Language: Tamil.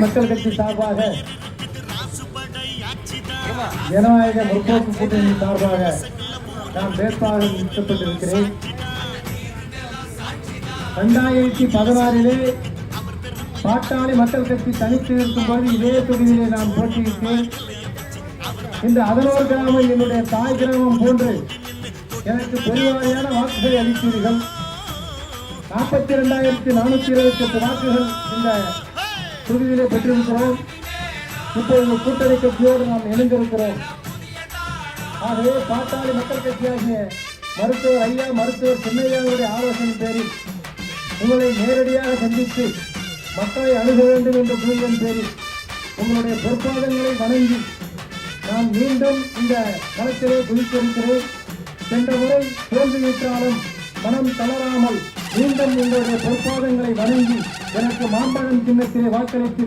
மக்கள் கட்சி சார்பாக ஜனநாயக முற்போக்கு கூட்டணி சார்பாக நான் வேட்பாளர் நிறுத்தப்பட்டிருக்கிறேன். 2016 பாட்டாளி மக்கள் கட்சி தனித்து இருக்கும்போது இதே தொகுதியிலே நான் போட்டியிட்டேன். இந்த 11 கிராமம் என்னுடைய தாய் கிராமம் போன்று எனக்கு பெருவாரியான வாக்குகளை அளித்தீர்கள். 42,428 வாக்குகள் இந்த தொகுதியிலே பெற்றிருக்கிறோம். இப்பொழுது கூட்டணி கட்சியோடு நாம் இணைந்திருக்கிறோம். ஆகவே பாட்டாளி மக்கள் கட்சியாகிய மருத்துவர் சின்னையாவுடைய ஆலோசனை பேரில் உங்களை நேரடியாக சந்தித்து மக்களை அணுக வேண்டும் என்ற புரிதலின் பேரில் உங்களுடைய பொற்பாதங்களை வணங்கி நான் மீண்டும் இந்த களத்திலே குதித்திருக்கிறேன். சென்ற முறை தோல்வியுற்றாலும் மனம் தளராமல் மீண்டும் உங்களுடைய பொற்பாதங்களை வணங்கி எனக்கு மாம்பழம் சின்னத்திலே வாக்களித்து